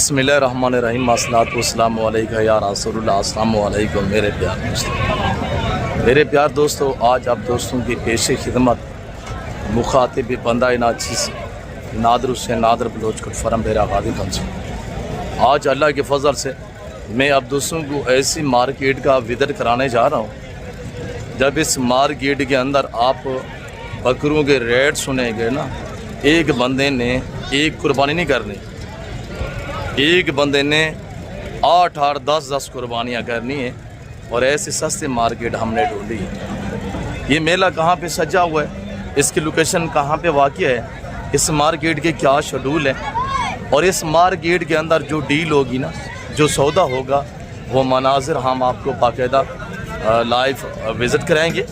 बिस्मिल्लाहिर्रहमानिर्रहीम अस्सलातु वस्सलामु अलैका या रसूलुल्लाह अस्सलामु अलैकुम मेरे प्यार दोस्तों। मेरे प्यार दोस्तों, आज आप दोस्तों की पेश खिदमत मुखातिब बंदा नाचीज़ नादर हुसैन नादर बलोच को फरम बेरा गादी पंच। आज अल्लाह के फजल से मैं आप दोस्तों को ऐसी मार्केट का विज़िट कराने जा रहा हूँ। जब इस मार्केट के अंदर आप बकरों के रेट सुनेंगे ना, एक बंदे ने एक कुर्बानी नहीं करनी, एक बंदे ने 8-8 10-10 कुर्बानियाँ करनी है। और ऐसी सस्ती मार्केट हमने ढूंढी है। ये मेला कहाँ पे सजा हुआ है, इसकी लोकेशन कहाँ पे वाक़या है, इस मार्केट के क्या शेड्यूल है, और इस मार्केट के अंदर जो डील होगी ना, जो सौदा होगा, वो मनाजिर हम आपको बाकायदा लाइव विज़िट कराएंगे।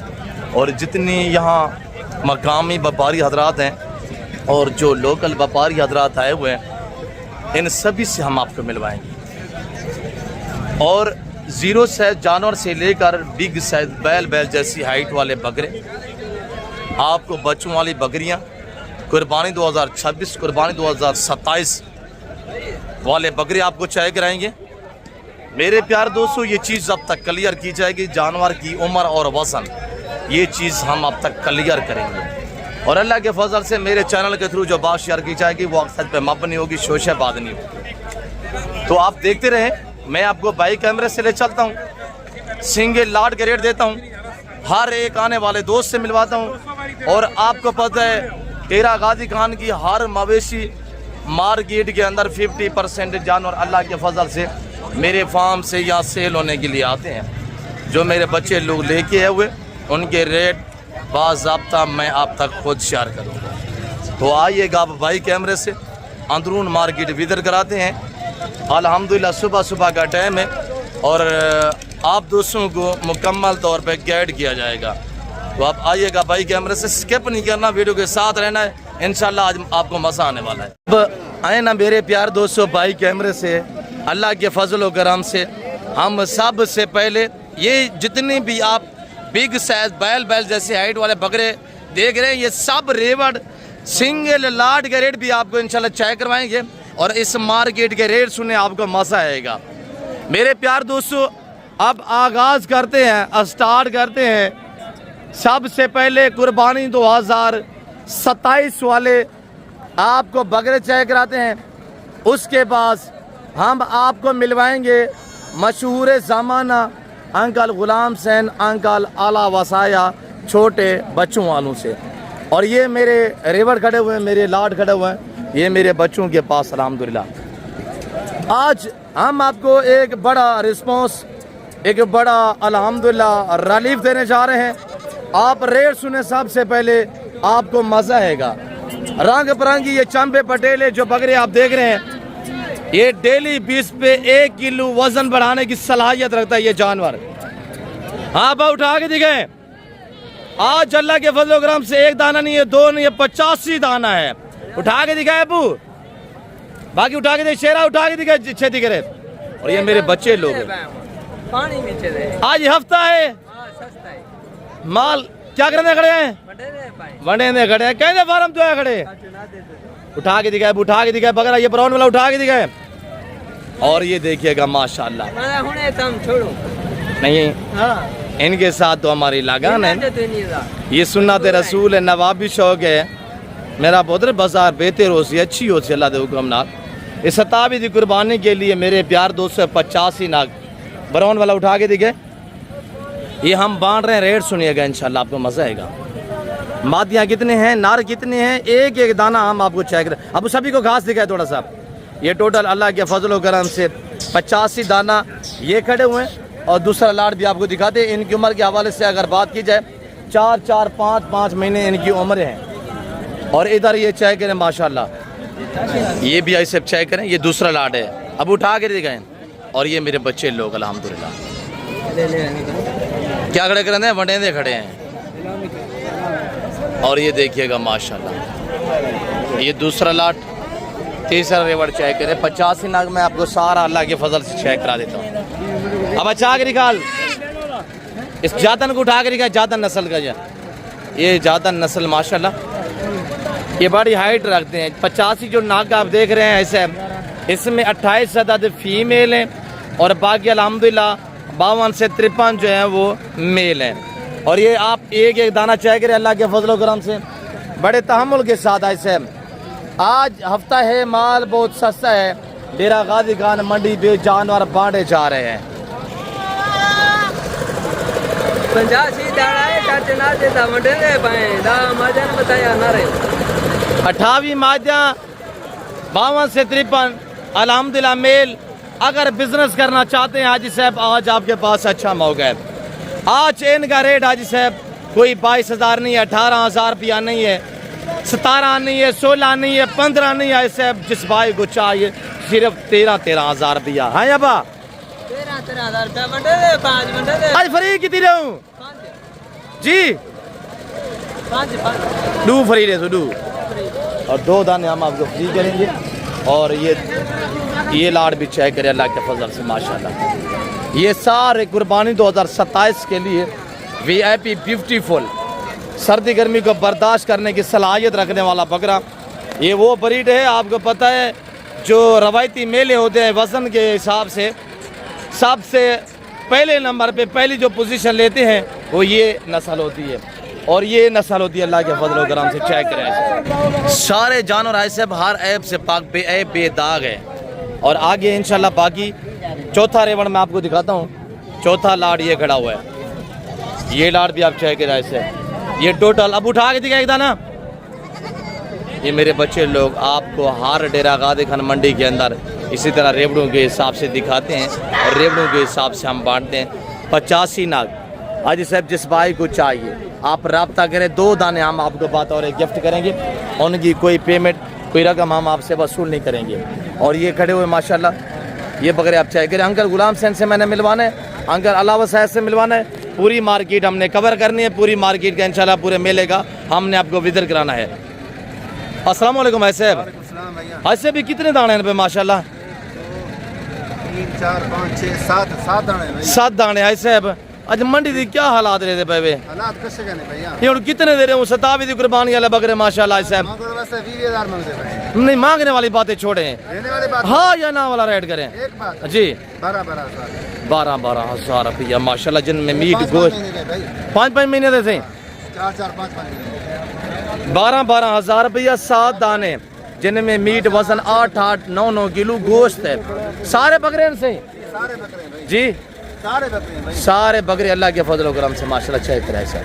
और जितनी यहाँ मकामी व्यापारी हजरात हैं और जो लोकल व्यापारी हजरात आए हुए हैं, इन सभी से हम आपको मिलवाएंगे। और ज़ीरो साइज जानवर से लेकर बिग साइज बैल जैसी हाइट वाले बकरे, आपको बच्चों वाली बकरियां, कुर्बानी 2026 कुर्बानी 2027 वाले बकरे आपको चेक कराएंगे। मेरे प्यार दोस्तों, ये चीज़ अब तक क्लियर की जाएगी, जानवर की उम्र और वज़न, ये चीज़ हम अब तक क्लियर करेंगे। और अल्लाह के फजल से मेरे चैनल के थ्रू जो बात शेयर की जाएगी वो अक्सर पे मबनी होगी, शोशाबाद नहीं होगी। तो आप देखते रहें, मैं आपको बाई कैमरे से ले चलता हूँ, सिंगल लाट के रेट देता हूँ, हर एक आने वाले दोस्त से मिलवाता हूँ। और आपको पता है तेरा गाजी खान की हर मवेशी मार्केट के अंदर 50% जानवर अल्लाह के फजल से मेरे फार्म से यहाँ सेल होने के लिए आते हैं। जो मेरे बच्चे लोग लेके आए हुए, उनके रेट बाज़ाब्ता मैं आप तक खुद शेयर करूँगा। तो आइएगा आप भाई कैमरे से अंदरून मार्केट विज़िट कराते हैं। अल्हम्दुलिल्लाह सुबह सुबह का टाइम है और आप दोस्तों को मुकम्मल तौर पे गाइड किया जाएगा। तो आप आइएगा भाई कैमरे से, स्किप नहीं करना, वीडियो के साथ रहना है, इंशाल्लाह आज आपको मज़ा आने वाला है। अब आए ना मेरे प्यार दोस्तों, भाई कैमरे से अल्लाह के फजल व करम से हम सब से पहले ये जितनी भी आप बिग साइज बैल जैसे हाइट वाले बकरे देख रहे हैं, ये सब रेवड़ सिंगल लाट के रेट भी आपको इंशाल्लाह चेक करवाएंगे। और इस मार्केट के रेट सुने आपको मज़ा आएगा। मेरे प्यार दोस्तों, अब आगाज़ करते हैं, स्टार्ट करते हैं। सबसे पहले कुर्बानी 2027 वाले आपको बकरे चेक कराते हैं। उसके बाद हम आपको मिलवाएंगे मशहूर ज़माना अंकल गुलाम सैन, अंकल आला वसाया छोटे बच्चों वालों से। और ये मेरे रेवड़ खड़े हुए हैं, मेरे लाड खड़े हुए हैं, ये मेरे बच्चों के पास अल्हम्दुलिल्लाह। आज हम आपको एक बड़ा रिस्पॉन्स, एक बड़ा अल्हम्दुलिल्लाह रिलीफ देने जा रहे हैं। आप रेट सुने, सबसे पहले आपको मज़ा आएगा। रंग बिरंगी ये चंबे पटेले जो बकरे आप देख रहे हैं, ये डेली 20 पे 1 किलो वजन बढ़ाने की सलाहियत रखता है ये जानवर। हाँ बा उठा के दिखाए, आज अल्लाह के फजल करम से एक दाना नहीं है, 2 नहीं है, 85 दाना है। उठा के दिखाए अबू, बाकी उठा के दे, शेरा उठा के दिखाए, अच्छे दिख रहे। और ये मेरे बच्चे लोग पानी में आज हफ्ता है, माल क्या करने खड़े हैं, वंडे ने खड़े हैं, कहने फार्म तो है खड़े। उठा के दिखाए, उठा के दिखाए बकरा, ये ब्राउन वाला उठा के दिखाए। और ये देखिएगा माशाल्लाह, नहीं इनके साथ तो हमारी लगान है। ये सुन्नत रसूल है, नवाबी शौक है मेरा पुत्र, बाजार बेहतर हो सी अच्छी हो सी अल्लाह दे हुक्म नाल। इस सताबी की कुर्बानी के लिए मेरे प्यार 285 नाग ब्राउन वाला उठा के दिखे। ये हम बांट रहे हैं, रेट सुनिएगा इंशाल्लाह आपको मज़ा आएगा। मादियाँ कितने हैं, नार कितने हैं, एक एक दाना हम आपको चेक करें। अब सभी को घास दिखाए थोड़ा सा। ये टोटल अल्लाह के फजल व करम से 85 दाना ये खड़े हुए हैं। और दूसरा लाट भी आपको दिखाते हैं। इनकी उम्र के हवाले से अगर बात की जाए, 4-4 5-5 महीने इनकी उम्र हैं। और इधर ये चेक करें माशाल्लाह, ये भी ऐसे चेक करें, ये दूसरा लाट है, अब उठा के दिखाएं। और ये मेरे बच्चे लोग अल्हम्दुलिल्लाह क्या खड़े कर रहे हैं, वंडेंदे खड़े हैं। और ये देखिएगा माशाल्लाह, ये दूसरा लाट, तीसरा रेवड़ चेक करें। 85 नाग में आपको सारा अल्लाह के फजल से चेक करा देता हूँ। अब अच्छा के निकाल, इस जातन को उठा के निकाल, जातन नस्ल का, ये जातन नस्ल माशाल्लाह ये बड़ी हाइट रखते हैं। 85 जो नाग आप देख रहे हैं ऐसे इसमें 28 अदद फीमेल हैं और बाकी अल्हम्दुलिल्लाह 52 से 53 जो हैं वो मेल हैं। और ये आप एक एक दाना चाय करें अल्लाह के फजल करम से बड़े तहम्मुल के साथ। ऐसे आज हफ्ता है, माल बहुत सस्ता है, डेरा गाजी खान मंडी पे जानवर बांटे जा रहे हैं। 28 मादियाँ 52 से 53 अल्हम्दुलिल्लाह मेल। अगर बिजनेस करना चाहते हैं हाजी साहब, आज आपके पास अच्छा मौका है। आज इनका रेट हाजी साहब कोई 22,000 नहीं है, 18,000 रुपया नहीं है, 17 नहीं है, 16 नहीं है, 15 नहीं है साहब। जिस भाई को चाहिए सिर्फ 13,000 रुपया है। अबा 13,000 आज फ्री कितनी रहूं जी? 2 फ्री रहे दो और 2 दाने हम आपको फ्री करेंगे। और ये लाड़ भी चेक करें अल्लाह के फजल से माशाल्लाह। ये सारे कुर्बानी 2027 के लिए VIP ब्यूटीफुल सर्दी गर्मी को बर्दाश्त करने की सलाहियत रखने वाला बकरा। ये वो ब्रीड है, आपको पता है जो रवायती मेले होते हैं वज़न के हिसाब से सबसे पहले नंबर पे पहली जो पोजीशन लेते हैं वो ये नस्ल होती है। और ये नस्ल होती है अल्लाह के फजल और करम से चेक करें। सारे जानवर ऐसे हर ऐप से पाक बेऐब बेदाग है। और आगे इंशाल्लाह बाकी चौथा रेवड़ मैं आपको दिखाता हूँ। चौथा लाड़ ये खड़ा हुआ है, ये लाड़ भी आप चेक करें ऐसे। ये टोटल अब उठा के दिखाएगा ना, ये मेरे बच्चे लोग आपको हर डेरा गाजी खान मंडी के अंदर इसी तरह रेवड़ों के हिसाब से दिखाते हैं और रेवड़ों के हिसाब से हम बांटते हैं। 85 नाग हाजी साहब जिस भाई को चाहिए आप रब्ता करें। 2 दाने हम आपको बात और एक गिफ्ट करेंगे, उनकी कोई पेमेंट कोई रकम हम आपसे वसूल नहीं करेंगे। और ये खड़े हुए माशाल्लाह ये बकरे आप चाहे करें। अंकल गुलाम सैन से मैंने मिलवाना है, अंकल अलावा साहब से मिलवाना है। पूरी मार्केट हमने कवर करनी है, पूरी मार्केट का इंशाल्लाह पूरे मेले का हमने आपको विजिट कराना है। अस्सलाम वालेकुम भाई साहब। ऐसे भी कितने दाने हैं पे माशाल्लाह? 3 4 5 6 7 दाने। 7 दाने है साहब। आज मंडी दी क्या हालात रहे थे पे? हालात कैसे कहने भैया? ये और कितने दे रहे हो? 27 दी कुर्बानी वाले बकरे माशाल्लाह साहब। वैसे 20,000 मांगते भाई। नहीं मांगने वाली बातें छोड़े, देने वाली बात हाँ या ना वाला रेट करें। एक बात जी 12,000 12,000 रुपया माशाल्लाह जिनमें मीट गोश्त 5-5 महीने दे थे। 4 5 महीने 12,000 रुपया 7 दाने जिनमें मीट वजन 8 9 किलो गोश्त है। सारे बकरे से सारे बकरे भाई जी, सारे बकरे भाई सारे बकरे अल्लाह के फजल करम से माशाल्लाह चेक करें सर।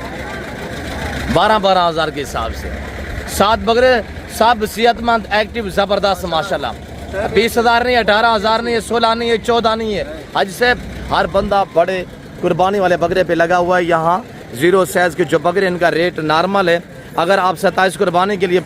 12,000 के हिसाब से 7 बकरे सब सेहतमंद एक्टिव ज़बरदस्त माशाल्लाह। 20,000 नहीं है, 18,000 नहीं है, 16 नहीं है, 14 नहीं है। हाजी साहब हर बंदा बड़े कुर्बानी वाले बकरे पे लगा हुआ है। यहाँ 0 साइज़ के जो बकरे इनका रेट नॉर्मल है। अगर आप 27 कुर्बानी के लिए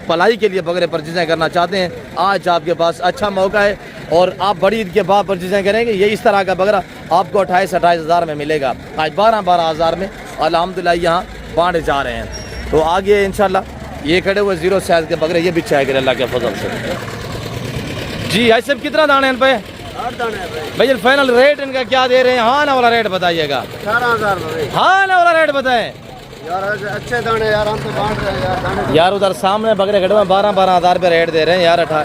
पलाई के लिए बकरे परचेज़ें करना चाहते हैं आज आपके पास अच्छा मौका है। और आप बड़ी ईद के बाद परचेज़ें करेंगे ये इस तरह का बकरा आपको 28,000 में मिलेगा। आज 12,000 में अल्हम्दुलिल्लाह यहाँ बांटे जा रहे हैं। तो आगे इंशाल्लाह ये खड़े हुए 0 साइज़ के बकरे ये भी चाहे करें अल्लाह के फजल से। जी भाई साहब कितना दाने हैं इन पे? 8 दाने हैं भैया फाइनल रेट इनका क्या दे रहे हैं? हाँ ना वाला रेट बताइएगा। 18,000 भाई। हाँ ना वाला रेट बताएं यार अच्छे दाने यार, हम तो बांट रहे हैं यार दाने। यार उधर सामने बकरे खड़े हुए 12,000 रुपये रेट दे रहे हैं यार। 18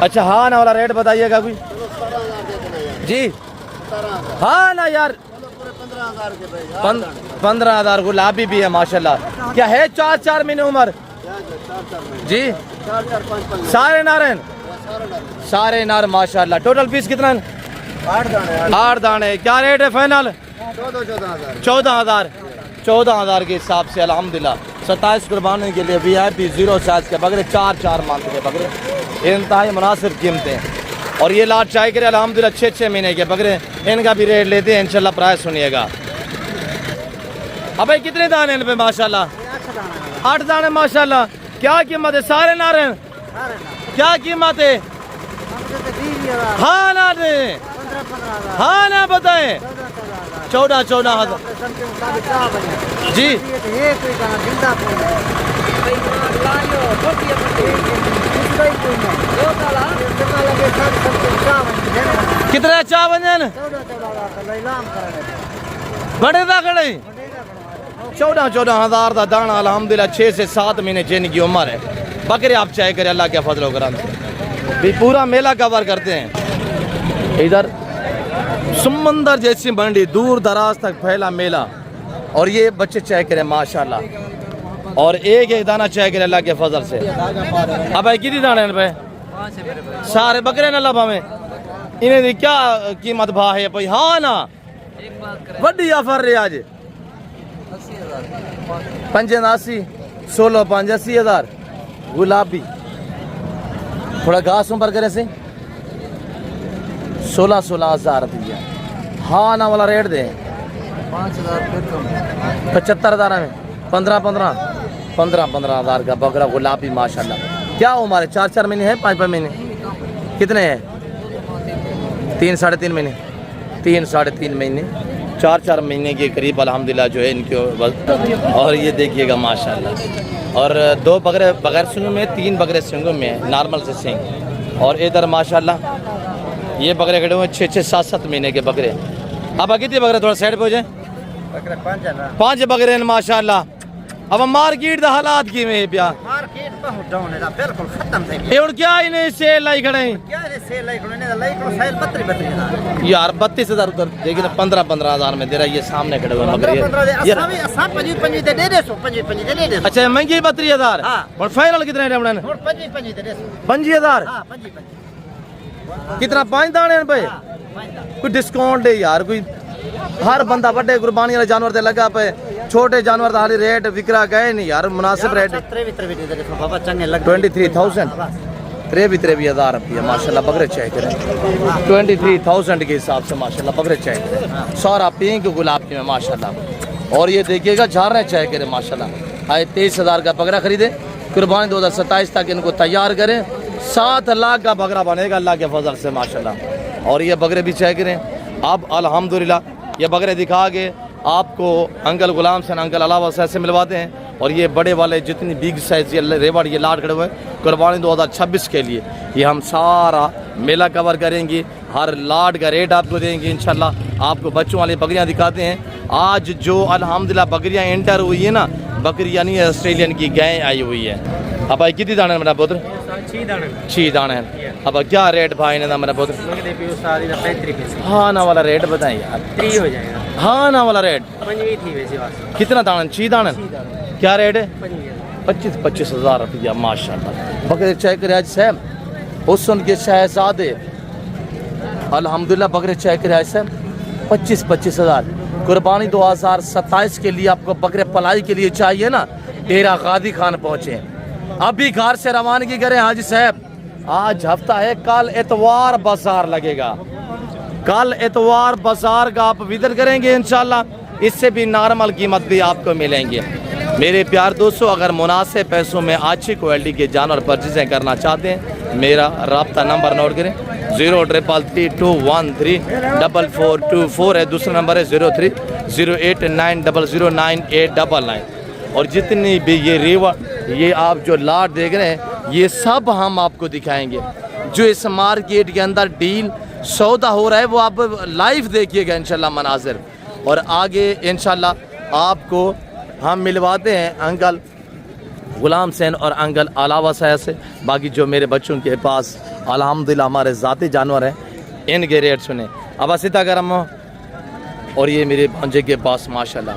अच्छा हाँ ना वाला रेट बताइएगा कोई जी। हाँ ना यार 15,000 के भाई। 15,000 गुलाबी भी है माशाल्लाह। क्या है 4 महीने उम्र जी? 4 5 5 सारे नारायण सारे नार माशाल्लाह। टोटल पीस कितना है? 8 दाने 8 दाने। क्या रेट है फाइनल? 14,000 14,000 के हिसाब से अल्हम्दुलिल्लाह 27 कुर्बानी के लिए VIP 0 साइज़ के बकरे 4 मंथ के बकरे इंतहाई मुनासिब कीमतें। और ये लाट चाय करे अल्हम्दुलिल्लाह 6 महीने के बकरे इनका भी रेट लेते हैं इंशाल्लाह। प्राइस सुनिएगा। अबे कितने दाने इन पे माशाल्लाह? 8 दाने माशाल्लाह। क्या कीमत है सारे नारे? क्या कीमत है? हाँ ना दे, हाँ ना बताएं। 14,000 जी। कितने चाह बन बड़े दा खड़े 14,000 का दाना अल्हम्दुलिल्लाह 6 से 7 महीने जिनकी उम्र है। बकरे आप चाहे करें अल्लाह के फजल करम से। भी पूरा मेला कवर करते हैं। इधर समंदर जैसी मंडी, दूर दराज तक फैला मेला। और ये बच्चे चेक करें माशाल्लाह, और एक एक दाना चेक करें अल्लाह के फजल से। अब भाई कितनी दाने हैं पे? सारे बकरे न लभा में इन्हें दी क्या कीमत भा है भाई? हाँ ना वड्डी ऑफर रही आज 85 16 5 80,000 गुलाबी। थोड़ा घास ऊपर करे से 16,000 दिया। हाँ ना वाला रेट दे 75,000 में 15,000 का बकरा गुलाबी माशाल्लाह। क्या उम्र है? 4 महीने है 5 महीने? कितने हैं? 3 साढ़े 3 महीने 3 साढ़े 3 महीने 4 महीने के करीब अल्हम्दुलिल्लाह जो है इनके। और ये देखिएगा माशाल्लाह। और 2 बकरे बगैर सींगों में, 3 बकरे सींगों में है, नॉर्मल से सींग। और इधर माशाल्लाह ये बकरे खड़े हुए 6 7 महीने के बकरे। अब कितने बकरे? थोड़ा साइड पे हो जाए। 5 बकरे हैं माशाल्लाह। अब मार्केट दा हालात की में पिया? मार्केट बहुत डाउन है, बिल्कुल खत्म थे। ये और क्या इन्हें सेल लाई खड़े हैं? क्या है सेल लाई खड़े ने लाई को सेल 32,000 यार 32,000 उधर देखिए ना, 15,000 में दे रहा है। ये सामने खड़े हुए बकरे यार। असा 25 दे दे सो 25 दे दे। अच्छा महंगी 32,000 और फाइनल कितने है हमने? 25 दे दे 25,000। हां 25 कितना 5 दाने हैं भाई? कोई डिस्काउंट है यार? कोई हर बंदा बड़े कुर्बानी वाले जानवर ते लगा पे, छोटे जानवर का रेट विकरा गए नहीं यार, मुनासिब रेट 23,000 23,000 रुपया माशाल्लाह बकरे चेक करें। 23,000 के हिसाब से माशाल्लाह बकरे चेक करें। सारा पिंक गुलाब के में माशाल्लाह। और ये देखिएगा झाड़ चेक करें माशाल्लाह। आए 23,000 का बकरा खरीदे, कुर्बानी 2027 तक इनको तैयार करें। 7 लाख का बकरा बनेगा अल्लाह के फजल से माशाल्लाह। और ये बकरे भी चेक करें। अब अल्हम्दुलिल्लाह ये बकरे दिखा के आपको अंकल गुलाम से अंकल अलावा से मिलवाते हैं। और ये बड़े वाले जितनी बिग साइज ये रेवड़ ये लाट खड़े हुए कुर्बानी 2026 के लिए ये हम सारा मेला कवर करेंगे। हर लाट का रेट आपको देंगे इंशाल्लाह। आपको बच्चों वाली बकरियां दिखाते हैं। आज जो अल्हम्दुलिल्लाह बकरियां एंटर हुई है ना, बकरियां नहीं ऑस्ट्रेलियन की गाय आई हुई है। अब भाई कितनी दाने मेरा पुत्र? 6 दाने हैं। अब क्या रेट भाई ने मेरा पुत्र? हाँ ना वाला रेट बताएं यार। 3 हो जाएगा। हाँ ना वाला रेट कितना दाना? 6 दाना। क्या रेट है? 25,000 रुपया माशाल्लाह। बकरे चेक करे आज साहब हुस्न के शहजादे अल्हम्दुलिल्लाह बकरे चेक करे आज साहब 25,000 कुर्बानी 2027 के लिए। आपको बकरे पलाई के लिए चाहिए ना, डेरा गादी खान पहुँचे। अभी घर से रवानगी करें हाजी साहब। आज हफ्ता है, कल एतवार बाजार लगेगा। कल एतवार बाजार का आप विजिट करेंगे इंशाल्लाह। इससे भी नॉर्मल कीमत भी आपको मिलेंगे। मेरे प्यार दोस्तों, अगर मुनासिब पैसों में अच्छी क्वालिटी के जानवर परचेजिंग करना चाहते हैं, मेरा रब्ता नंबर नोट करें 0332134424 है। दूसरा नंबर है 030890099899। और जितनी भी ये रेवा ये आप जो लाट देख रहे हैं ये सब हम आपको दिखाएंगे। जो इस मार्केट के अंदर डील सौदा हो रहा है वो आप लाइव देखिएगा इंशाल्लाह मनाजिर। और आगे इंशाल्लाह आपको हम मिलवाते हैं अंकल गुलाम सैन और अंकल अलावा साहब से। बाकी जो मेरे बच्चों के पास अल्हम्दुलिल्लाह हमारे ज़ाती जानवर हैं इनके रेट सुने। अब सीता गरम हो। और ये मेरे भांजे के पास माशाल्लाह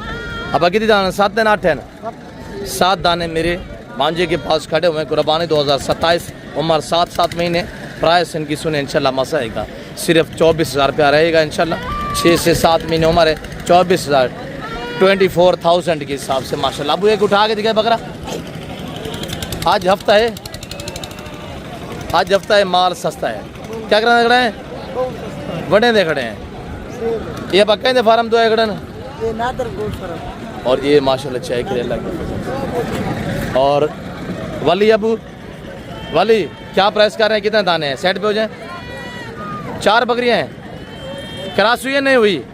अब कितनी दाने? 7 दाने 8 है ना? 7 दाने मेरे भांजे के पास खड़े हुए हैं। कुर्बानी 2027 उम्र 7 महीने। प्राइस इनकी सुने इंशाल्लाह मसाई का सिर्फ 24,000 रुपया रहेगा इंशाल्लाह। 6 से 7 महीने उम्र है। 24,000 24,000 के हिसाब से माशाल्लाह। अब एक उठा के दिखाए बकरा। आज हफ्ता है, आज हफ्ता है, माल सस्ता है। क्या करना खड़े हैं? बड़े दे खड़े हैं। ये पक्का दे फार्म 2 खड़े ना। और ये माशाल्लाह चाय करे अल्लाह। और वाली अबू वाली क्या प्राइस कर रहे हैं? कितने दाने हैं? सेट पे हो जाए। 4 बकरियां हैं। क्रॉस हुई है नहीं हुई?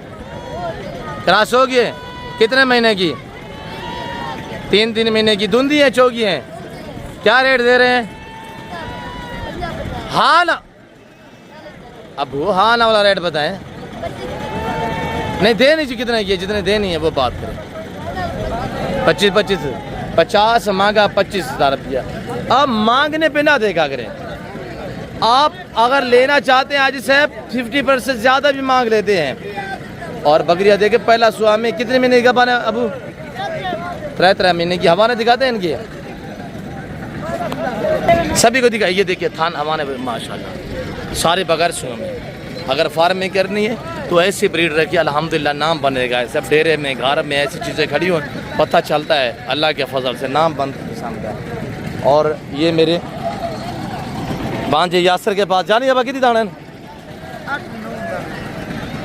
क्रॉस हो गई है। कितने महीने की? 3 महीने की। धुंधी है चौकी है। क्या रेट दे रहे हैं? हाँ ना अबू हाँ ना वाला रेट बताएं। नहीं देनी चाहिए कितने की? जितने देनी है वो बात करें। 25 50 मांगा 25,000 रुपया। अब मांगने पे ना देखा करें। आप अगर लेना चाहते हैं हाजी साहब 50% ज़्यादा भी मांग लेते हैं। और बकरियाँ देखे पहला सुहा में कितने महीने की हवाना अबू 3 महीने की हवाना दिखाते हैं इनकी, सभी को दिखाइए। देखिए थान हवाने माशाल्लाह सारे बगैर सुहा में। अगर फार्म में करनी है तो ऐसी ब्रीड रखिए, अल्हम्दुलिल्लाह नाम बनेगा। सब डेरे में घर में ऐसी चीज़ें खड़ी हो पता चलता है अल्लाह के फजल से नाम बन किस्म का। और ये मेरे भांजे यासर के पास जानी अब कितनी दाने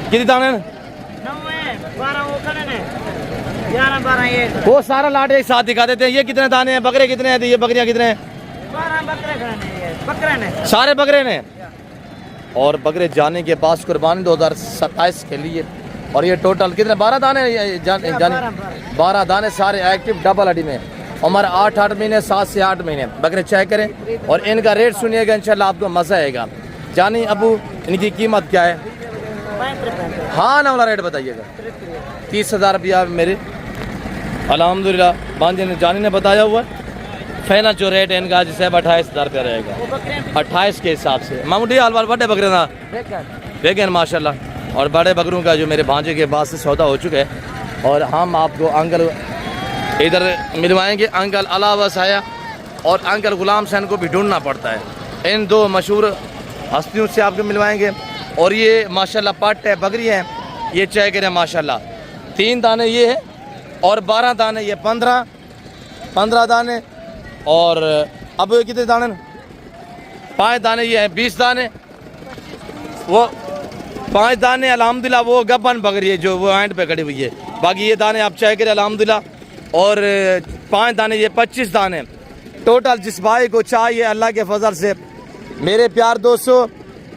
कितनी दाने वो सारा लाट एक साथ दिखा देते हैं। ये कितने दाने हैं, बकरे कितने हैं, ये बकरियां कितने हैं? सारे बकरे ने। और बकरे जाने के पास कुर्बानी 2027 के लिए। और ये टोटल कितने 12 दाने 12 दाने सारे एक्टिव डबल हड्डी में। उम्र 8 महीने 7 से 8 महीने बकरे चेक करें। और इनका रेट सुनिएगा इंशाल्लाह आपको मज़ा आएगा। जानी अबू इनकी कीमत क्या है? हाँ ना वाला रेट बताइएगा। 30,000 रुपया मेरे अल्हम्दुलिल्लाह भांजे ने जानी ने बताया हुआ। फाइनल जो रेट है इनका आज साहब 28,000 रुपया रहेगा 28 के हिसाब से। मामूडी हाल बड़े बकरे ना देखें माशाल्लाह। और बड़े बकरों का जो मेरे भांजे के पास से सौदा हो चुका है। और हम आपको अंकल इधर मिलवाएंगे, अंकल अला वसाया और अंकल गुलाम सैन को भी ढूंढना पड़ता है। इन दो मशहूर हस्तियों से आपको मिलवाएंगे। और ये माशाल्लाह पट है बकरी है, ये चेक करें माशाल्लाह 3 दाने ये है और 12 दाने ये 15 दाने। और अब ये कितने दाने 5 दाने ये है 20 दाने। वो 5 दाने अल्हम्दुलिल्लाह वो गब्बन बकरी है जो वो एंड पे खड़ी हुई है। बाकी ये दाने आप चेक करें अल्हम्दुलिल्लाह। और 5 दाने ये 25 दाने टोटल। जिस भाई को चाहिए अल्लाह के फजल से मेरे प्यार दोस्तों,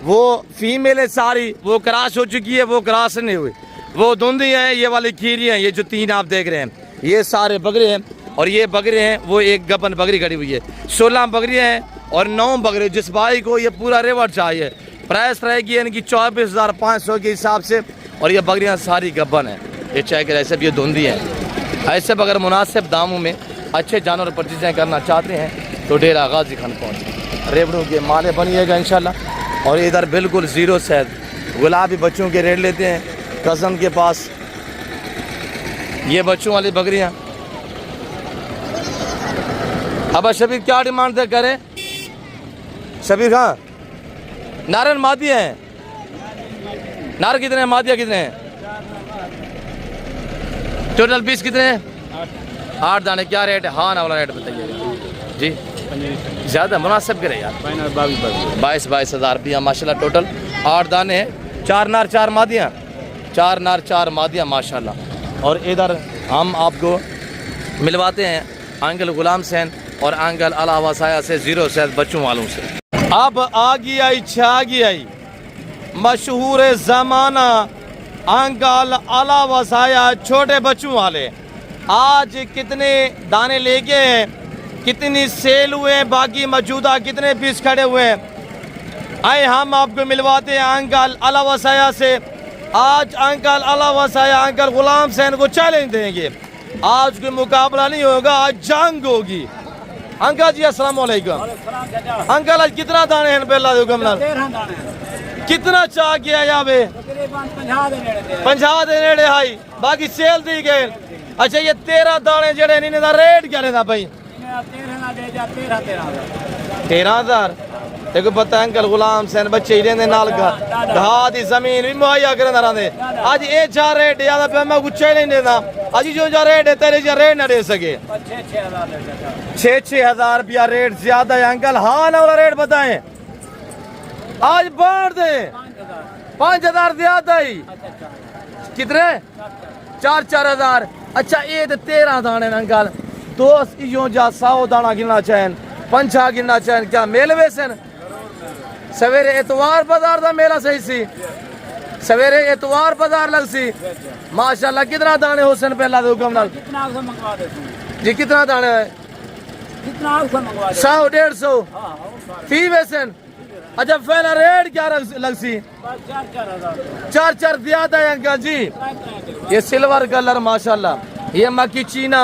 वो फीमेल है सारी, वो क्रॉस हो चुकी है, वो क्रॉस नहीं हुई, वो धुंधी है, ये वाली खीरी हैं, ये जो 3 आप देख रहे हैं ये सारे बकरे हैं। और ये बकरे हैं वो एक गबन बकरी खड़ी हुई है। 16 बकरियाँ हैं और 9 बकरे। जिस भाई को ये पूरा रेवट चाहिए प्राइस रहेगी इनकी 24,500 के हिसाब से। और ये बकरियाँ सारी गबन है, ये चाहे ऐसे भी ये धुंधी हैं। ऐसे अगर मुनासिब दामों में अच्छे जानवर परचेजें करना चाहते हैं तो डेरा गाजी खान पहुँचे, रेवड़ों के माले बनिएगा इंशाल्लाह। और इधर बिल्कुल ज़ीरो से गुलाबी बच्चों के रेट लेते हैं कज़न के पास। ये बच्चों वाली बकरियाँ। अब शबीर क्या डिमांड दे करें? शबीर हाँ नारन मादिया हैं, नार कितने हैं, मादिया कितने हैं? टोटल 20 कितने हैं? 8 दाने। क्या रेट है? हाँ ना वाला रेट बताइए जी। ज़्यादा मुनासिब करे यार। 22,000 रुपया माशाल्लाह। टोटल 8 दाने हैं, 4 नार 4 मादियाँ, 4 नार 4 मादियाँ माशाल्लाह। और इधर हम आपको मिलवाते हैं अंकल गुलाम सैन और अंकल अला वसाया से 0 से बच्चों वालों से। अब आगी आई छागी आई मशहूर ज़माना अंकल अला वसाया छोटे बच्चों वाले। आज कितने दाने लेके हैं, कितनी सेल हुए हैं, बाकी मौजूदा कितने पीस खड़े हुए हैं, आए हम आपको मिलवाते हैं अंकल अला वसाया से। आज अंकल अला वसाया अंकल गुलाम सैन को चैलेंज देंगे। आज कोई मुकाबला नहीं होगा, आज जंग होगी। अंकल जी अस्सलाम वालेकुम। अंकल आज कितना दाने हैं पहला कितना चाह गया यहाँ पे? 50 दे नेड़े हाई, बाकी सेल दी गए। अच्छा ये 13 दाने जड़े इन्हें दा रेट क्या लेना भाई? 13,000। देखो पता अंकल गुलाम सैन बच्चे ही रहते नाल घा दी जमीन भी मुहैया करना रहते। आज ये 4 रेट ज्यादा पे मैं कुछ नहीं देता। आज जो जा रेट है तेरे जा रेट ना दे सके। 6,000 रुपया रेट ज्यादा है अंकल। हाँ ना वाला रेट बताएं। आज बांट दे 5,000 ज्यादा ही। कितने? 4,000। अच्छा ये तो 13 दाने अंकल। दोस्त यो जा 100 दाना गिनना चाहें, 5 गिनना चाहें, क्या मेल वेसन? सवेरे एतवार बाजार का मेला सही सी, सवेरे एतवार बाजार लग सी माशाल्लाह। कितना दाने हुसैन पहला दो हुक्म नाल जी? कितना दाने है? 100 150 फी वेसन। अच्छा पहला रेट क्या लग सी? 4 ज्यादा है अंकल जी। ये सिल्वर कलर माशाल्लाह, ये मक्की चीना,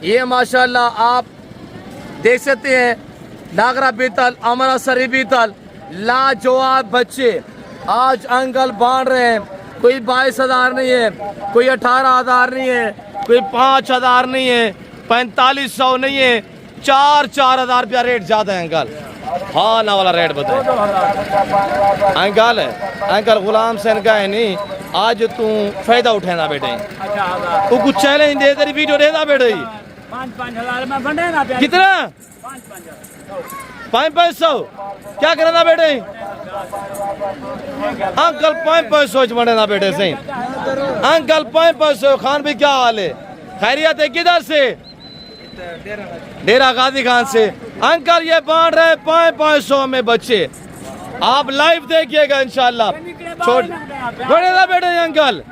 ये माशाल्लाह आप देख सकते हैं नागरा बीतल, अमरासरी बीतल, लाजवाब बच्चे आज अंकल बांट रहे हैं। कोई 22,000 नहीं है, कोई 18,000 नहीं है, कोई 5,000 नहीं है, 4500 नहीं है, 4,000 रुपया रेट ज्यादा है अंकल। हाँ ना वाला रेट बताए अंकल गुलाम सैन का है नहीं। आज तू फायदा उठेना बेटे, तू कुछ चैलेंज दे, तेरी वीडियो देना बेटे। 5,000 में बने ना कितना? 500 क्या करना बेटे? अंकल 500 बने ना बेटे सही। अंकल 500 खान भी क्या हाल है? खैरियत है? किधर से? डेरा गाजी खान से। अंकल ये बांट रहे 500 में बच्चे, आप लाइव देखिएगा इंशाल्लाह। छोड़ बड़े ना बेटे अंकल,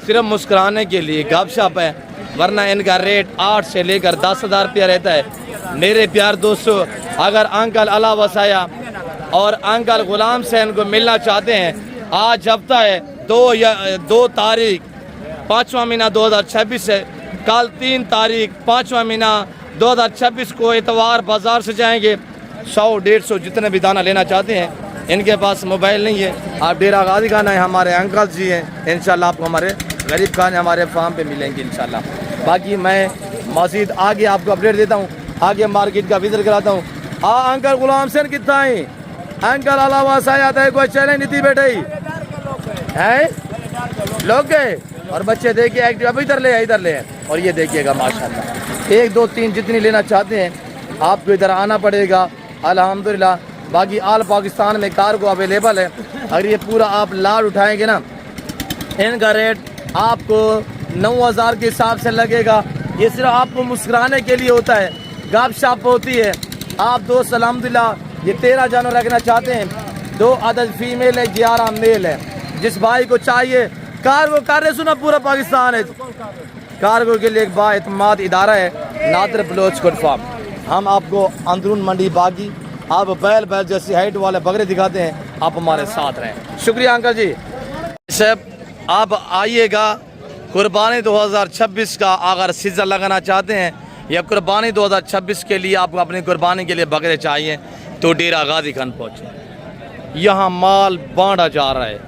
सिर्फ मुस्कुराने के लिए गपशप है, वरना इनका रेट 8 से लेकर 10,000 रुपया रहता है। मेरे प्यार दोस्तों, अगर अंकल अला वसाया और अंकल गुलाम सैन को मिलना चाहते हैं, आज हफ्ता है 2 तारीख 5वां महीना 2026 है। कल 3 तारीख 5वां महीना 2026 को इतवार बाजार से जाएंगे। 100-150 जितने भी दाना लेना चाहते हैं, इनके पास मोबाइल नहीं है, आप डेरा गाजी खाना है, हमारे अंकल जी हैं। इंशाल्लाह आपको हमारे गरीब खाने हमारे फार्म पे मिलेंगे इंशाल्लाह। बाकी मैं मज़ीद आगे आपको अपडेट देता हूँ, आगे मार्केट का विजिट कराता हूँ। हाँ अंकल गुलाम सैन कितना है? अंकल अलावा से आता है, कोई चैलेंज नहीं थी बेटे हैं लोग गए और बच्चे देखिए एक्टिव। अब इधर ले और ये देखिएगा माशाल्लाह 1 2 3 जितनी लेना चाहते हैं आपको इधर आना पड़ेगा अल्हम्दुलिल्लाह। बाकी आल पाकिस्तान में कार्गो अवेलेबल है। अगर ये पूरा आप लाड उठाएंगे ना, इनका रेट आपको 9,000 के हिसाब से लगेगा। ये सिर्फ आपको मुस्कुराने के लिए होता है, गपशप होती है। आप दोस्त अल्हम्दुलिल्लाह ये 13 जानवर रखना चाहते हैं, 2 अदद फीमेल है, 11 मेल है। जिस भाई को चाहिए कार्गो कर रहे सुना पूरा पाकिस्तान है। कार्गो के लिए एक बाएतमाद इदारा है, नादर बलोच गुड फार्म। हम आपको अंदरून मंडी बागी आप बैल जैसी हाइट वाले बकरे दिखाते हैं, आप हमारे साथ रहें। शुक्रिया अंकल जी। साहब आप आइएगा, कुर्बानी 2026 का अगर सीजन लगाना चाहते हैं या कुर्बानी 2026 के लिए आपको अपनी कुर्बानी के लिए बकरे चाहिए तो डेरा गाजी खान पहुँचे। यहाँ माल बांटा जा रहा है,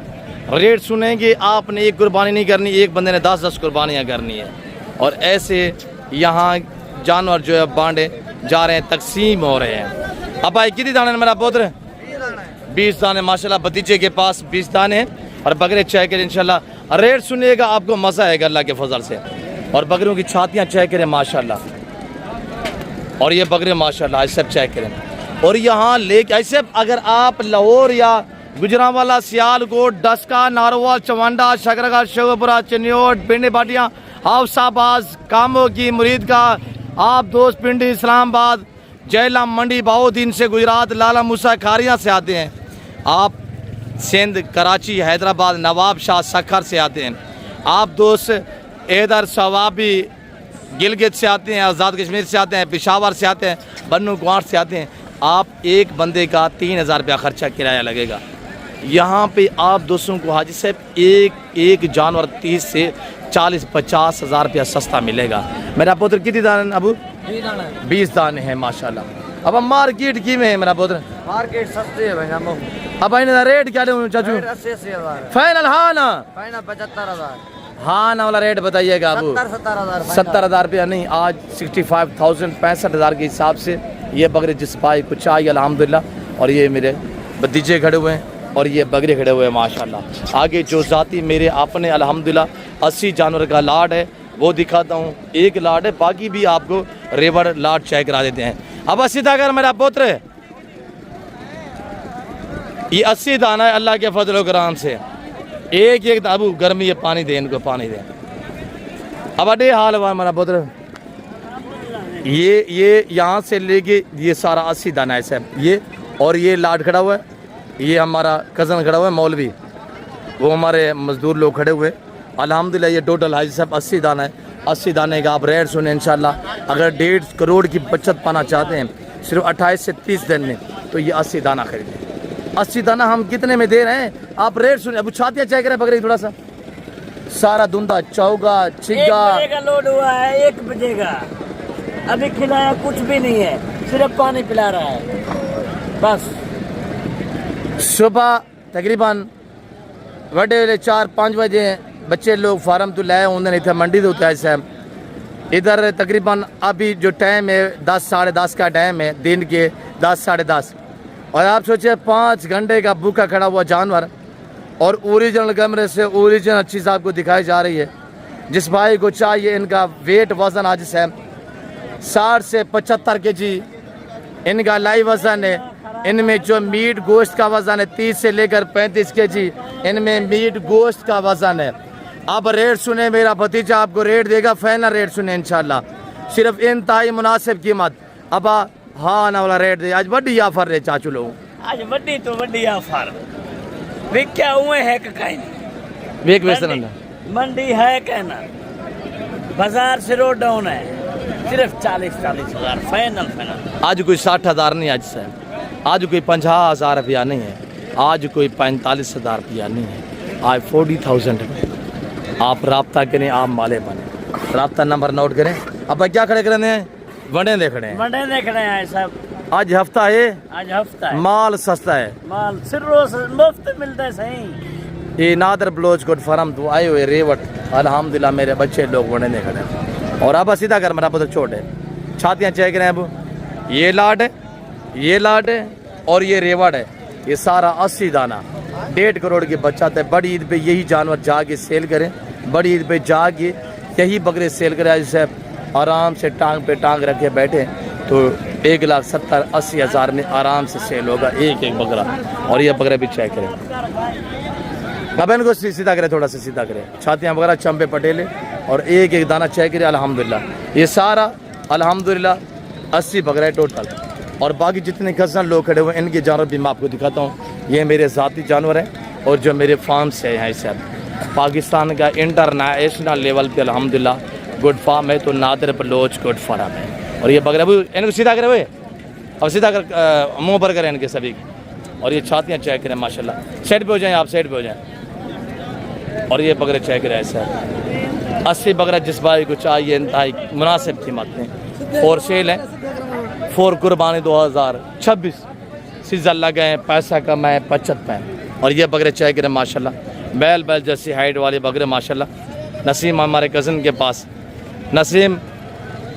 रेट सुनेंगे आपने। एक कुर्बानी नहीं करनी, एक बंदे ने 10-10 कुर्बानियाँ करनी है। और ऐसे यहाँ जानवर जो है बांटे जा रहे हैं, तकसीम हो रहे हैं। अब भाई कितनी दाने मेरा पुत्र? 20 दाने माशाल्लाह। भतीजे के पास 20 दाने हैं और बकरे चेक करें इंशाल्लाह। रेट सुनिएगा आपको मज़ा आएगा अल्लाह के फजल से। और बकरियों की छातियाँ चेक करें माशाल्लाह, और ये बकरे माशाल्लाह सब चेक करें। और यहाँ लेके ऐसे अगर आप लाहौर या गुजरांवाला, सियालकोट, डस्का, नारोवाल, चवंडा, शकरगढ़, शेखपुरा, चिन्योट, पिंडी भाटियाँ, हाउसाबाद, कामो की, मुरीद का, आप दोस्त पिंडी, इस्लामाबाद, जैलम, मंडी, बाउद्दीन से, गुजरात, लाला मूसा, खारिया से आते हैं। आप सिंध, कराची, हैदराबाद, नवाब शाह, सखर से आते हैं। आप दोस्त इधर सवाबी, गिलगित से आते हैं, आज़ाद कश्मीर से आते हैं, पेशावर से आते हैं, बन्नू ग्वार से आते हैं। आप एक बंदे का 3,000 रुपया खर्चा किराया लगेगा। यहाँ पे आप दोस्तों को हाजी साहब एक जानवर 30 से 40-50 हज़ार रुपया सस्ता मिलेगा। मेरा पुत्र कितनी दाने अबू? 20 दाने हैं माशाल्लाह। अब मार्केट की में है मेरा पुत्र? मार्केट सस्ते है भाई। अब इन्हें रेट क्या दूँ चाचू? 80,000 फाइनल। हाँ ना, फाइनल 75,000। हाँ ना वाला रेट बताइएगा अबू। 70,000 70,000 रुपया नहीं, आज 65,000 65,000 के हिसाब से ये बकरे जिस भाई को चाहिए अल्हम्दुलिल्लाह। और ये मेरे भतीजे खड़े हुए हैं और ये बकरे खड़े हुए हैं माशाल्लाह। आगे जो जाती मेरे अपने अल्हम्दुलिल्लाह 80 जानवर का लाड है वो दिखाता हूँ। एक लाड है, बाकी भी आपको रेवड़ लाड चेक करा देते हैं। अब 80 दाना मेरा पुत्र, ये 80 दाना है अल्लाह के फजल कराम से। एक अबू गर्मी है, पानी दे इनको, पानी दे। अब अडे हाल हुआ मेरा पुत्र। ये यहाँ से लेके ये सारा 80 दाना है साहब। ये और ये लाड खड़ा हुआ है, ये हमारा कज़न खड़ा हुआ है मौलवी, वो हमारे मजदूर लोग खड़े हुए। अल्हम्दुलिल्लाह ये टोटल हाजी साहब 80 दाना है। 80 दाने का आप रेट सुने इंशाल्लाह। अगर 1.5 करोड़ की बचत पाना चाहते हैं सिर्फ 28 से 30 दिन में, तो ये 80 दाना खरीदें। 80 दाना हम कितने में दे रहे हैं आप रेट सुने। अब छातियाँ चेक करें बकरे थोड़ा सा, सारा धुंधा चौगा छिग्गा। 1 बजे का लोड हुआ है, 1 बजे का। अभी खिलाया कुछ भी नहीं है, सिर्फ पानी पिला रहा है बस। सुबह तकरीबन वड्डे वेले 4-5 बजे बच्चे लोग फार्म तो लाए होंगे इतने मंडी के उत्ते साहब। इधर तकरीबन अभी जो टाइम है 10 साढ़े 10 का टाइम है, दिन के 10 साढ़े 10। और आप सोचिए 5 घंटे का भूखा खड़ा हुआ जानवर, और ओरिजिनल कैमरे से ओरिजिनल चीज़ आपको दिखाई जा रही है। जिस भाई को चाहिए, इनका वेट वज़न आज से 60 से 75 kg इनका लाइव वज़न है। इनमें जो मीट गोश्त का वज़न है 30 से लेकर 35 kg इनमें मीट गोश्त का वज़न है। अब रेट सुने, मेरा भतीजा आपको रेट देगा, फाइनल रेट सुने इंशाल्लाह। सिर्फ इंतहाई मुनासिब कीमत। अब हाँ ना वाला रेट दे। आज बड़ी ऑफर रे चाचू लोग, आज बड़ी तो बड़ी ऑफर विक्या हुए है कि कहीं वेक वेसन मंडी है कहना, बाजार से रोड डाउन है, सिर्फ 40-40 हज़ार फाइनल। आज कोई 60,000 नहीं, आज से आज कोई 50,000 रुपया नहीं है, आज कोई 45,000 रुपया नहीं है, आज 40,000 में आप रब्ता करें, आप माले बने। रब्ता नंबर नोट करें। अब क्या खड़े करने हैं, वंडे देखने हैं, वंडे देखने हैं सब। आज हफ्ता है, आज हफ्ता है, माल सस्ता है, माल सिर्फ मुफ्त मिलता है। सही ये नादर ब्लोच कोट फार्म तो आए हुए रेवट, अल्हम्दुलिल्लाह मेरे बच्चे लोग वंडे देखने। और अब सीधा कर मेरा पुत्र छोट है, छातियाँ चेक करें। अब ये लाट है, ये लाट है और ये रेवट है। ये सारा 80 दाना 1.5 करोड़ की बच्चा है। बड़ी ईद पे यही जानवर जाके सेल करें, बड़ी ईद पे जाके यही बकरे सेल करें। जैसे आराम से टांग पे टांग रखे बैठे तो 1,70,000-80 हज़ार में आराम से सेल होगा एक एक बकरा। और ये बकरे भी चेक करें, अब इनको सीधा करें, थोड़ा सा सीधा करें, छातियाँ वगैरह चंपे पटेले और एक एक दाना चेक करें। अल्हम्दुलिल्लाह ये सारा अल्हम्दुलिल्लाह 80 बकरे टोटल। और बाकी जितने कज़न लोग खड़े हुए इनके जानवर भी मैं आपको दिखाता हूँ। ये मेरे ज़ाती जानवर हैं और जो मेरे फार्म से हैं सब पाकिस्तान का इंटरनेशनल लेवल पे अल्हम्दुलिल्लाह गुड फार्म है। तो नादर बलोच गुड फार्म है। और ये बकरे इनको सीधा करे हुए, अब सीधा कर मुँह पर करें इनके सभी की। और ये छातियाँ चेक करें माशाल्लाह। साइड पे हो जाएँ, आप साइड पे हो जाएँ। और ये बकरे चेक करें सर, 80 बकरा जिस भाई को चाहिए इंतहाई मुनासिब कीमत में और सेल है। 4 कुर्बानी 2026 सीजन लगे हैं, पैसा कमाए 75। और ये बकरे चेक करें माशाल्लाह, बैल बैल जैसी हाइट वाले बकरे माशाल्लाह। नसीम हमारे कज़न के पास, नसीम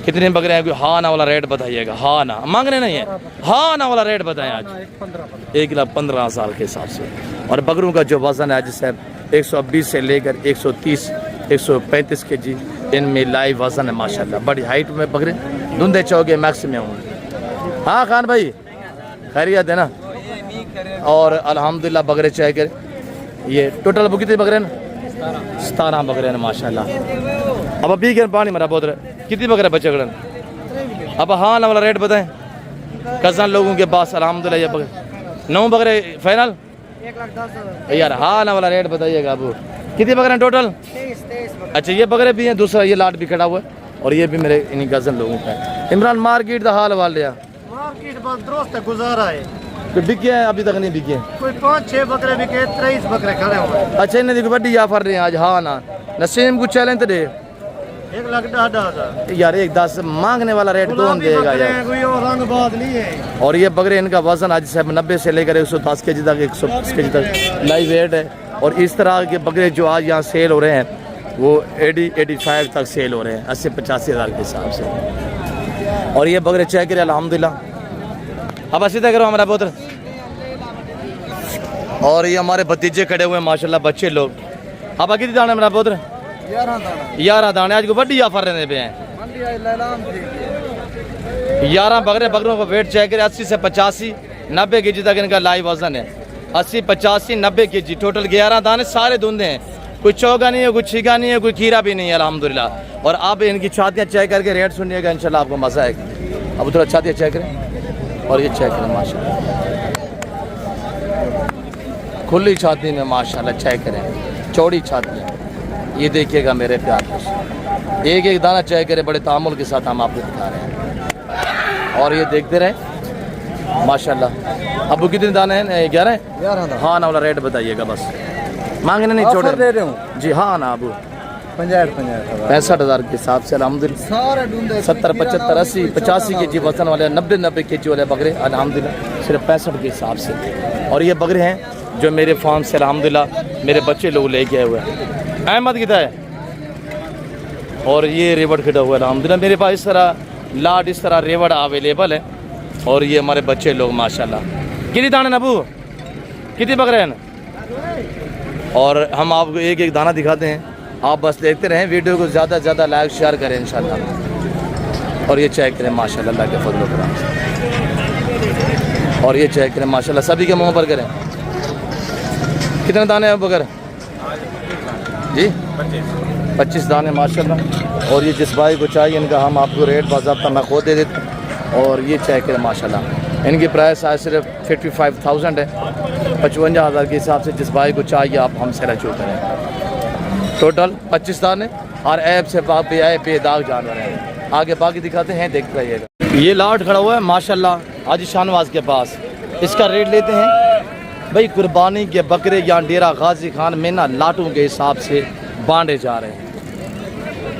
कितने बकरे हैं, कोई हाँ ना वाला रेट बताइएगा। हाँ ना मांगने नहीं है, हाँ ना वाला रेट बताएं। आज 1,15,000 के हिसाब से। और बकरों का जो वज़न है आज साहब 120 से लेकर 130-135 kg इनमें लाइव वज़न है माशाल्लाह। बड़ी हाइट में बकरे, धुंधे चौके मैक्स में होंगे। हाँ खान भाई खैरियत है ना। और अल्हम्दुलिल्लाह बकरे चेक करें। ये टोटल वो कितने बकरे हैं, 17 बकरे हैं माशाल्लाह। अब अभी के पानी मेरा बहुत कितनी बकरे बचे गड़न। अब हाँ ना वाला रेट बताएं कज़न लोगों के पास। अल्हम्दुलिल्लाह ये बकरे 9 बकरे फाइनल 1,10,000 यार। हाँ ना वाला रेट बताइएगा। अब कितने बकरे हैं टोटल? 23 अच्छा ये बकरे भी हैं, दूसरा ये लाट भी खड़ा हुआ है। और ये भी मेरे इन्हीं कज़न लोगों का है। इमरान मार्केट का हाल वाल लिया, मार्केट बस दुरुस्त है, गुजारा है। तो बिके हैं अभी तक नहीं बिके? कोई 5-6 बकरे बिके, 23 बकरे खड़े हुए। अच्छा इन्हें देखो बड़ी ऑफर रहे हैं आज। हाँ ना नसीम को चैलेंज तो दे 1,10,000 यार। 1,10 मांगने वाला रेट कौन देगा यार। कोई और रंग बात नहीं है। और ये बकरे इनका वजन आज से 90 से लेकर 110 kg तक 120 kg तक लाइव वेट है। और इस तरह के बकरे जो आज यहाँ सेल हो रहे हैं वो 80-85 तक सेल हो रहे हैं, 80-85 हज़ार के हिसाब से। और ये बकरे चेक करें अल्हम्दुलिल्लाह। अब सीधा करो हमारा पुत्र। और ये हमारे भतीजे खड़े हुए हैं माशाल्लाह, बच्चे लोग। अब कितने दाने मेरा पुत्र? 11 दाने। आज को बड़ी ऑफर रहने पे हैं। 11 बकरों का वेट चेक करें, 80 से 85 90 kg तक इनका लाइव वजन है। 80-85 90 kg टोटल 11 दाने, सारे धुंधे हैं, कोई चौका नहीं है, कोई छीका नहीं है, कोई खीरा भी नहीं है अल्हम्दुलिल्लाह। और आप इनकी छातियाँ चेक करके रेट सुनिएगा इंशाल्लाह आपको मज़ा आएगा। अब थोड़ा छातियाँ चेक करें और ये चेक करें माशाल्लाह, खुली छाती में माशाल्लाह चेक करें, चौड़ी छाती। ये देखिएगा मेरे प्यार को, एक एक दाना चेक करें, बड़े तामुल के साथ हम आपको दिखा रहे हैं। और ये देखते रहे माशाल्लाह। अब कितने दाने हैं? 11। हाँ ना वाला रेट बताइएगा बस, मांगने नहीं छोड़ दे रहे हूँ जी। हाँ ना अबू 65,000 के हिसाब से अल्हम्दुलिल्लाह। 70, 75, 80, 85 kg वजन वाले, 90 kg वाले बकरे अल्हम्दुलिल्लाह सिर्फ 65 के हिसाब से। और ये बकरे हैं जो मेरे फार्म से अल्हम्दुलिल्लाह मेरे बच्चे लोग लेके आए हुए हैं। अहमद कितना है, और ये रेवड़ खड़ा हुआ है अल्हम्दुलिल्लाह। मेरे पास इस तरह लाट, इस तरह रेवड़ अवेलेबल है। और ये हमारे बच्चे लोग माशाल्लाह। कितनी दाने नबू, कितनी बकरे हैं? और हम आपको एक एक दाना दिखाते हैं, आप बस देखते रहें। वीडियो को ज़्यादा से ज़्यादा लाइक शेयर करें इंशाल्लाह। और ये चेक करें माशाल्लाह अल्लाह के फजल करम से। और ये चेक करें माशाल्लाह, सभी के मुँह पर करें। कितने दाने हैं बकर जी? 25 दाने माशाल्लाह। और ये जिस भाई को चाहिए इनका हम आपको रेट बाज़ाब्ता मैं खुद दे देता हूँ। और ये चेक करें माशाल्लाह, इनकी प्राइस आज सिर्फ 55,000 है। 55,000 के हिसाब से जिस भाई को चाहिए आप हमसे रजू करें। टोटल 25 दाने और ऐप से बाप आए बेदाग जानवर हैं। आगे बाकी दिखाते हैं, देखते रहिएगा। ये लाट खड़ा हुआ है माशाल्लाह हाजी शाहनवाज के पास। इसका रेट लेते हैं भाई, कुर्बानी के बकरे या डेरा गाजी खान में ना लाटों के हिसाब से बांटे जा रहे हैं।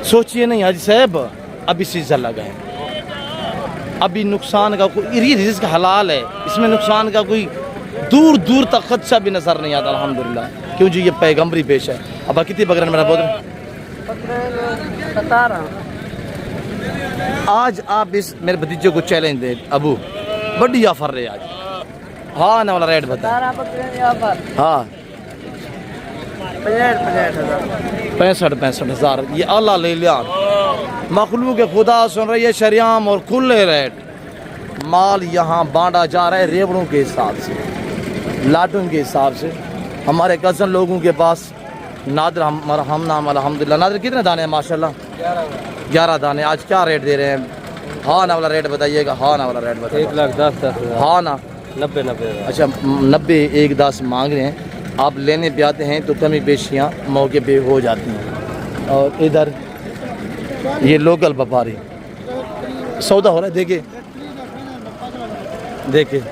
सोचिए नहीं हाजी साहब, अभी सीजन लगा है, अभी नुकसान का कोई रिस्क हलाल है, इसमें नुकसान का कोई दूर दूर तक खदशा भी नजर नहीं आता अल्हम्दुलिल्लाह, क्यों जी ये पैगम्बरी पेश है। अब कितनी बकरे मेरा बोल बता रहा हूँ। आज आप इस मेरे भतीजे को चैलेंज दे, अबू बड़ी ऑफर रहे आज। हाँ ना वाला रेट बता। हाँ 65,000 ये अल्लाह ले लिया। मखलूक के खुदा सुन रही है, शरियाम और खुले रेट माल यहाँ बांटा जा रहा है रेवड़ों के हिसाब से, लाटों के हिसाब से। हमारे कज़न लोगों के पास नादर हम नाम अल्हम्दुलिल्लाह। नादर कितने दाने हैं माशाल्लाह? 11 दाने। आज क्या रेट दे रहे हैं? हाँ ना वाला रेट बताइएगा। हाँ ना वाला रेट बताइए। 1,10,000। हाँ ना 90 अच्छा 90 1,10 मांग रहे हैं। आप लेने पे आते हैं तो कमी पेशियाँ मौके पे हो जाती हैं। और इधर ये लोकल व्यापारी सौदा हो रहा है, देखिए देखिए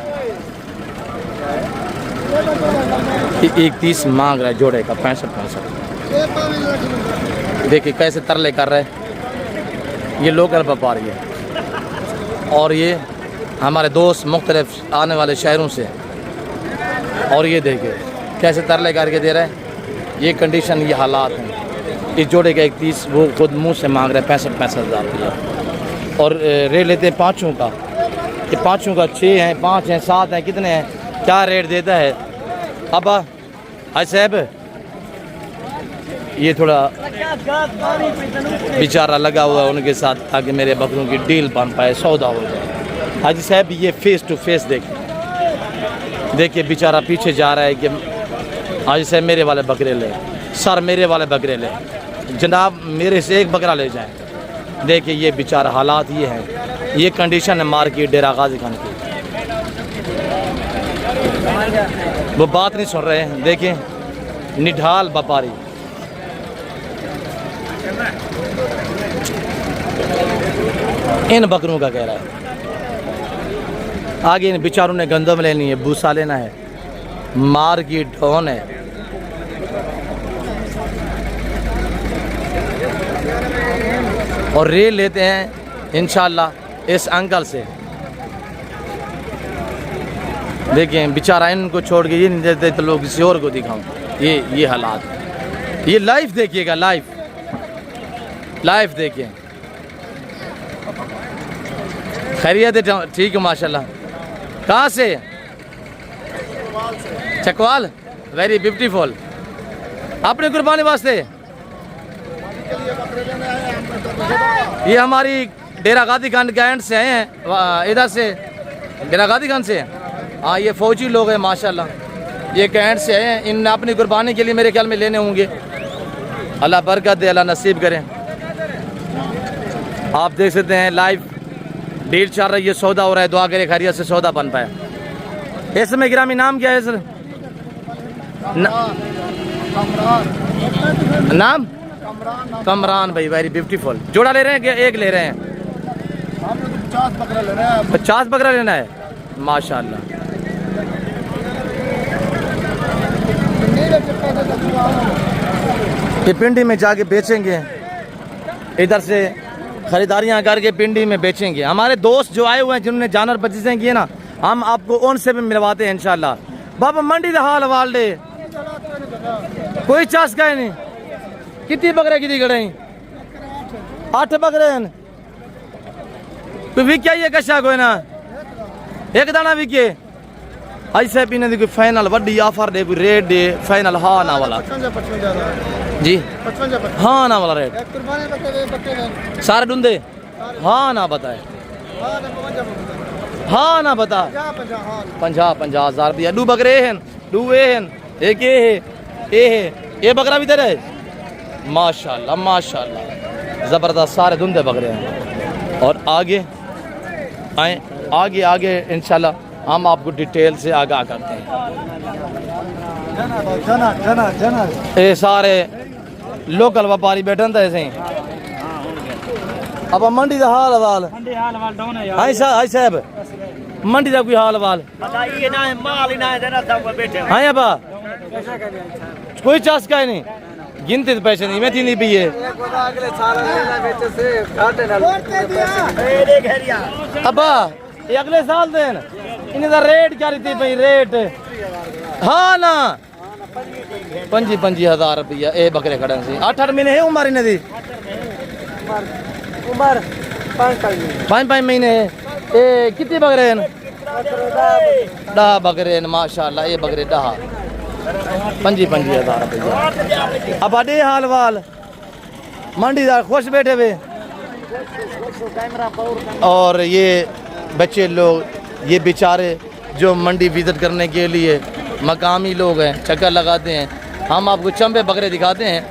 31 मांग रहा है जोड़े का, 65। देखिए कैसे तरले कर रहे हैं, ये लोकल व्यापारी है। और ये हमारे दोस्त मुख्तलिफ आने वाले शहरों से, और ये देखिए कैसे तरले करके दे रहे हैं। ये कंडीशन, ये हालात हैं। इस जोड़े का 31 वो खुद मुंह से मांग रहे हैं 65,000 रुपया। और रेट लेते हैं पाँचों का, ये पाँचों का 6 हैं, 5 हैं, 7 हैं, कितने हैं, क्या रेट देता है? अब हाय साहब ये थोड़ा बेचारा लगा हुआ है उनके साथ ताकि मेरे बकरों की डील बन पाए, सौदा हो जाए। हाजी साहब ये फेस टू फेस देखिए बेचारा पीछे जा रहा है कि हाजी साहब मेरे वाले बकरे ले, सर मेरे वाले बकरे ले, जनाब मेरे से एक बकरा ले जाएं। देखिए ये बेचारा हालात ये हैं, ये कंडीशन है मार्केट डेरा गाजी खान की। वो बात नहीं सुन रहे हैं। देखिए निढाल व्यापारी, इन बकरों का कह रहा है। आगे इन बेचारों ने गंदम लेनी है, भूसा लेना है, मार्केट डाउन है। और रेल लेते हैं इंशाल्लाह इस अंकल से। देखिए बेचारा इनको छोड़ के ये नहीं देते तो लोग किसी और को दिखाऊं। ये हालात, ये लाइफ देखिएगा, लाइफ देखिए। खैरियत है? ठीक है माशाल्लाह। कहाँ से? Chakwal, very beautiful. अपने कुर्बानी वास्ते ये हमारी डेरा गाजी खान के एंड से हैं, इधर से डेरा गाजी खान से। हाँ ये फौजी लोग हैं माशाल्लाह, ये कैंट से हैं। इन अपनी कुर्बानी के लिए मेरे ख्याल में लेने होंगे। अल्लाह बरकत दे, अल्लाह नसीब करें। आप देख सकते हैं लाइव डील चल रही है, सौदा हो रहा है। दुआ करें खैरियत से सौदा बन पाए। इसमें गिरामी नाम क्या है सर? नाम कमरान भाई, वेरी ब्यूटीफुल। जोड़ा ले रहे हैं कि एक ले रहे हैं? 50 बकरा लेना है माशाल्लाह। ये पिंडी में जाके बेचेंगे, इधर से ख़रीदारियाँ करके पिंडी में बेचेंगे। हमारे दोस्त जो आए हुए हैं जिन्होंने जानवर पचीसें किए ना, हम आपको उनसे भी मिलवाते हैं इंशाल्लाह। बाबा मंडी का हाल वाल दे कोई चास का नहीं कितनी बकरे की गड़े 8 बकरे हैं कोई विक्या ये कशा कोई ना एक दाना विके ऐसे पीने की कोई फाइनल वड्डी ऑफर दे कोई रेट दे फाइनल हाँ ना वाला जी 55 हाँ ना वाला रेट कुर्बानी बकरे सारे ढूंढे हाँ ना बताए हाँ ना बता 50,000 रुपया दू बकरे हैं दू ये हैं एक ये है ये बकरा भी तेरे माशाल्लाह माशाल्लाह जबरदस्त सारे धुंधे बकरे हैं और आगे आए आगे आगे इंशाल्लाह हम आपको डिटेल से आगाह करते हैं ये सारे लोकल व्यापारी बैठे थे ऐसे ही अब मंडी का हाल वाल हाय साहब मंडी का कोई हाल वाल हाँ अब कोई चास का नहीं गिनती तो पैसे नहीं मैं थी नहीं पिए अब्बा ये अगले साल देन इन्हें रेट क्या रहती भाई रेट हाँ ना 25,000 रुपया ये बकरे खड़े से 8 महीने है उम्र इन्हें दी उम्र 5 महीने है ये कितने बकरे हैं 10 बकरे हैं माशाल्लाह ये बकरे 10 25,000 रुपया अब अडे हाल वाल मंडी दार खुश बैठे हुए और ये बच्चे लोग ये बेचारे जो मंडी विजिट करने के लिए मकामी लोग हैं चक्कर लगाते हैं हम आपको चंबे बकरे दिखाते हैं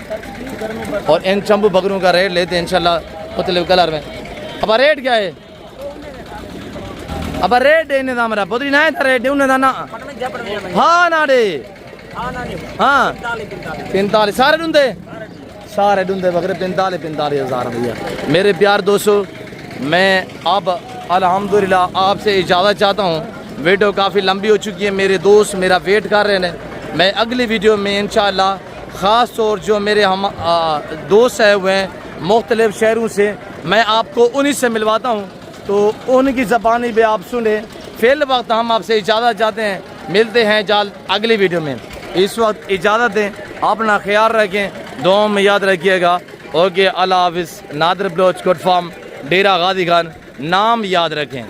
और इन चंबू बकरों का रेट लेते हैं इंशाल्लाह मुख्तलिफ कलर में अब रेट क्या है अब रेट इन्हें था मेरा पुत्री ना है रेट उन्हें था ना हाँ ना डे हाँ 45 सारे ढूंढे बकरे 45,000 रुपया मेरे प्यार दोस्तों मैं अब अल्हम्दुलिल्लाह आपसे इजाज़त चाहता हूँ वीडियो काफ़ी लंबी हो चुकी है मेरे दोस्त मेरा वेट कर रहे हैं मैं अगली वीडियो में इंशाअल्लाह ख़ास तौर जो मेरे हम दोस्त है हुए हैं मुख्तलिफ़ शहरों से मैं आपको उन्हीं से मिलवाता हूँ तो उनकी ज़बानी भी आप सुने फिल वक्त हम आपसे इजाज़त चाहते हैं मिलते हैं जल्द अगली वीडियो में इस वक्त इजाज़त दें अपना ख्याल रखें दुआ में याद रखिएगा ओके अल्लाह हाफिज़ नादर ब्लोच कोट फार्म डेरा गाजी खान नाम याद रखें।